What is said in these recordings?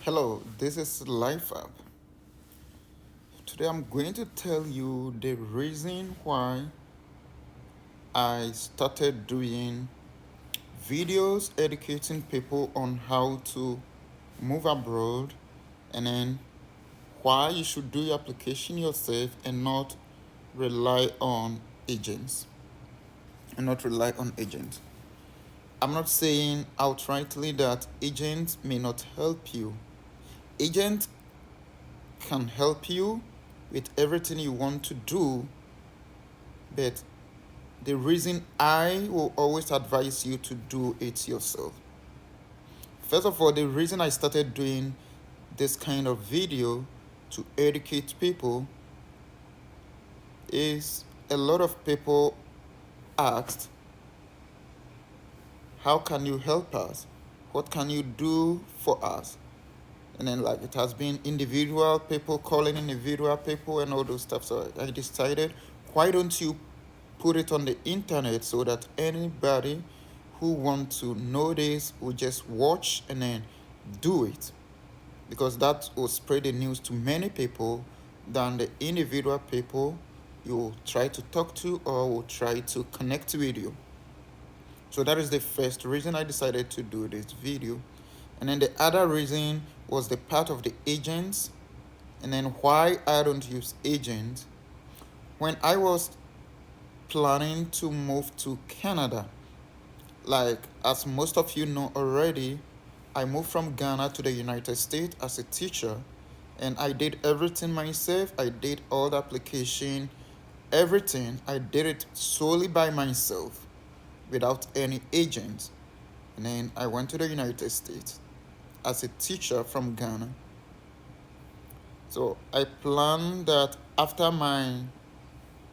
Hello, this is Life App. Today I'm going to tell you the reason why I started doing videos educating people on how to move abroad, and then why you should do your application yourself and not rely on agents. I'm not saying outrightly that agents may not help you. Agents can help you with everything you want to do, but the reason I will always advise you to do it yourself. First of all, the reason I started doing this kind of video to educate people is a lot of people asked, how can you help us? What can you do for us? And then like it has been individual people calling individual people and all those stuff. So I decided, why don't you put it on the internet so that anybody who wants to know this will just watch and then do it, because that will spread the news to many people than the individual people you will try to talk to or will try to connect with you. So that is the first reason I decided to do this video. And then the other reason was the part of the agents, and then why I don't use agents. When I was planning to move to Canada, like as most of you know already, I moved from Ghana to the United States as a teacher, and I did everything myself. I did all the application, everything. I did it solely by myself without any agent. And then I went to the United States as a teacher from Ghana. So I plan that after my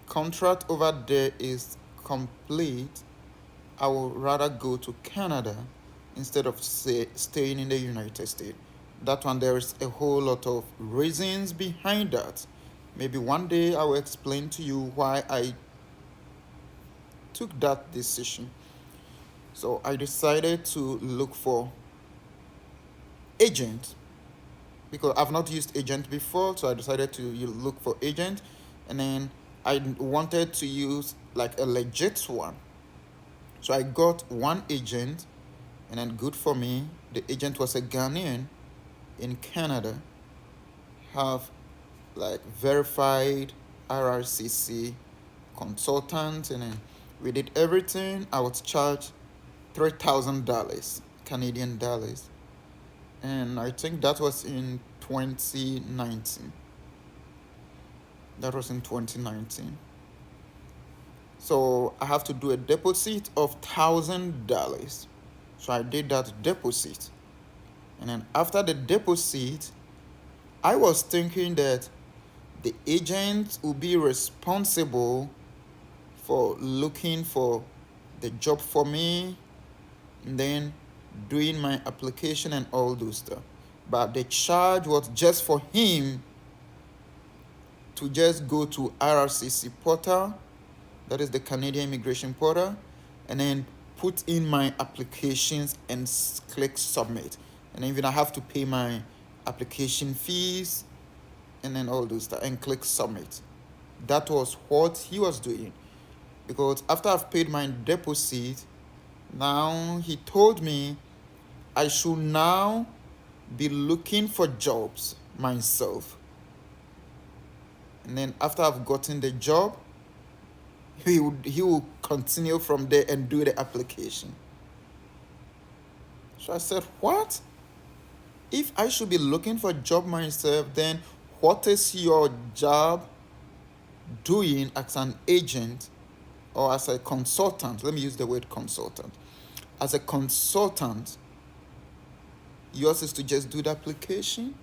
contract over there is complete, I would rather go to Canada instead of staying in the United States. That one, there is a whole lot of reasons behind that. Maybe one day I will explain to you why I took that decision. So I decided to look for agent because I've not used agent before. So I decided to look for agent, and then I wanted to use like a legit one. So I got one agent, and then good for me, the agent was a Ghanaian in Canada, have like verified RRCC consultant, and then we did everything. I was charged $3,000 Canadian dollars, and I think that was in 2019. That was in 2019. So I have to do a deposit of $1,000. So I did that deposit. And then after the deposit, I was thinking that the agent will be responsible for looking for the job for me and then doing my application and all those stuff. But the charge was just for him to just go to RRCC portal, that is the Canadian Immigration Portal, and then put in my applications and click submit. And even I have to pay my application fees and then all those stuff and click submit. That was what he was doing, because after I've paid my deposit, now he told me I should now be looking for jobs myself. And then after I've gotten the job, he will continue from there and do the application. So I said, what? If I should be looking for a job myself, then what is your job doing as an agent or as a consultant? Let me use the word consultant. As a consultant, yours is to just do the application.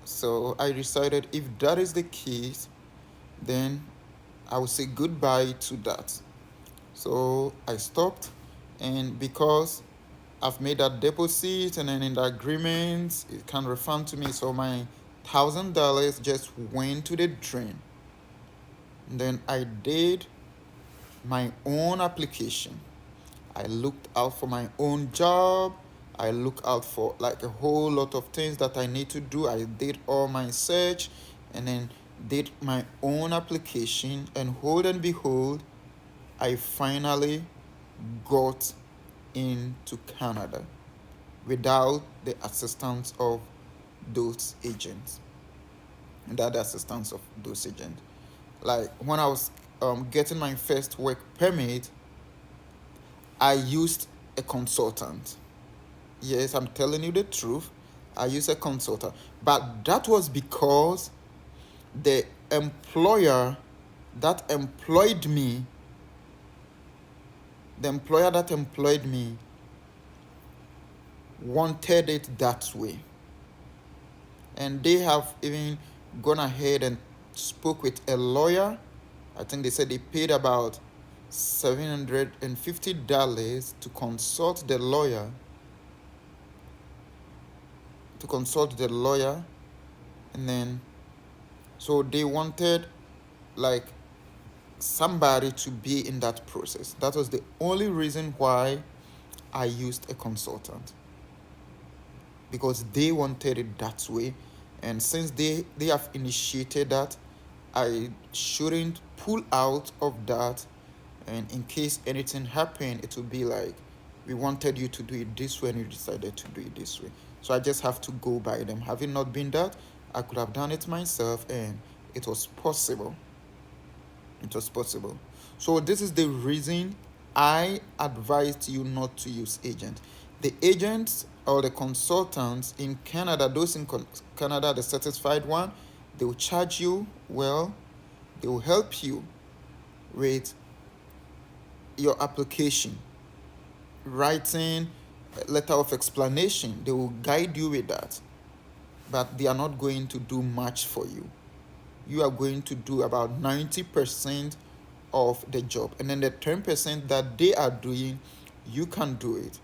So I decided if that is the case, then I will say goodbye to that. So I stopped, and because I've made that deposit and then in the agreement it can refund to me, so my $1,000 just went to the drain. And then I did my own application. I looked out for my own job, I look out for like a whole lot of things that I need to do. I did all my search and then did my own application, and hold and behold, I finally got into Canada without the assistance of those agents, without the assistance of those agents. Like when I was getting my first work permit, I used a consultant. Yes, I'm telling you the truth. I used a consultant. But that was because the employer that employed me, the employer that employed me wanted it that way. And they have even gone ahead and spoke with a lawyer. I think they said they paid about $750 to consult the lawyer, and then so they wanted like somebody to be in that process. That was the only reason why I used a consultant, because they wanted it that way. And since they have initiated that, I shouldn't pull out of that. And in case anything happened, it would be like, we wanted you to do it this way and you decided to do it this way. So I just have to go by them. Having not been that, I could have done it myself, and it was possible. It was possible. So this is the reason I advised you not to use agents. The agents or the consultants in Canada, those in Canada, the satisfied one, they will charge you well. They will help you with your application, writing a letter of explanation. They will guide you with that, but they are not going to do much for you. You are going to do about 90% of the job, and then the 10% that they are doing, you can do it.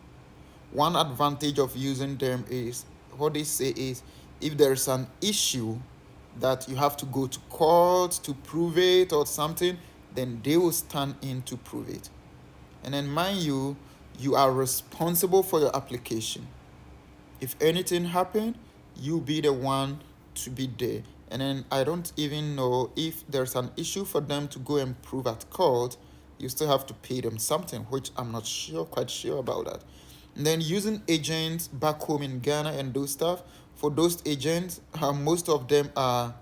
One advantage of using them is, what they say is, if there's an issue that you have to go to court to prove it or something, then they will stand in to prove it. And then mind you, you are responsible for your application. If anything happened, you be the one to be there. And then I don't even know if there's an issue for them to go and prove at court, you still have to pay them something, which I'm not quite sure about that. And then using agents back home in Ghana and those stuff, for those agents, most of them are,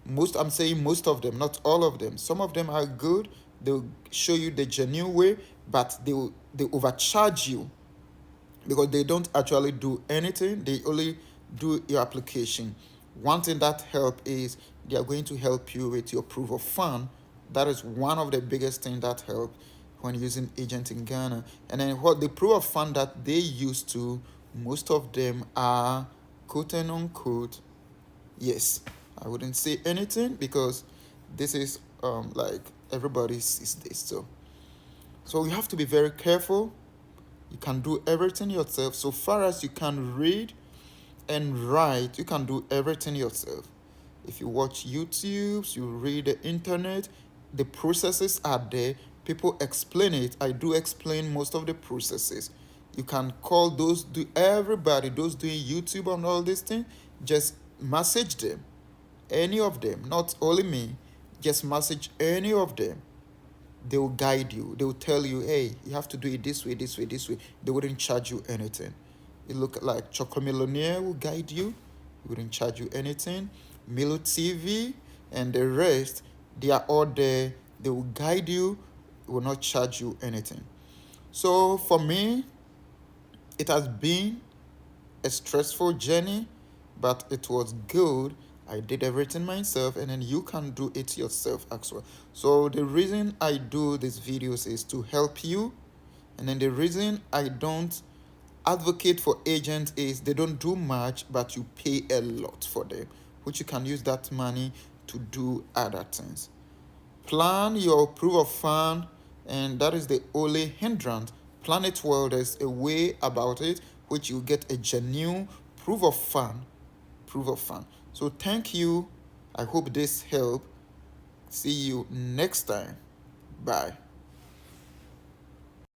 I'm saying most of them, not all of them. Some of them are good. They'll show you the genuine way, but they overcharge you because they don't actually do anything. They only do your application. One thing that help is they are going to help you with your proof of fund. That is one of the biggest things that help when using agents in Ghana. And then what the proof of fund that they use to, most of them are quote and unquote, yes, I wouldn't say anything because this is like everybody sees this. So you have to be very careful. You can do everything yourself. So far as you can read and write, you can do everything yourself. If you watch YouTube, you read the internet, the processes are there. People explain it. I do explain most of the processes. You can call those everybody, those doing YouTube and all these things, just message them. Any of them, not only me, just message any of them. They will guide you. They will tell you, hey, you have to do it this way, this way, this way. They wouldn't charge you anything. It look like Choco Millionaire will guide you. They wouldn't charge you anything. Milo TV and the rest, they are all there. They will guide you. It will not charge you anything. So for me, it has been a stressful journey, but it was good. I did everything myself, and then you can do it yourself as well. So the reason I do these videos is to help you, and then the reason I don't advocate for agents is they don't do much, but you pay a lot for them, which you can use that money to do other things. Plan your proof of fund, and that is the only hindrance. Plan it well. There's a way about it which you get a genuine proof of fund. So thank you. I hope this helped. See you next time. Bye.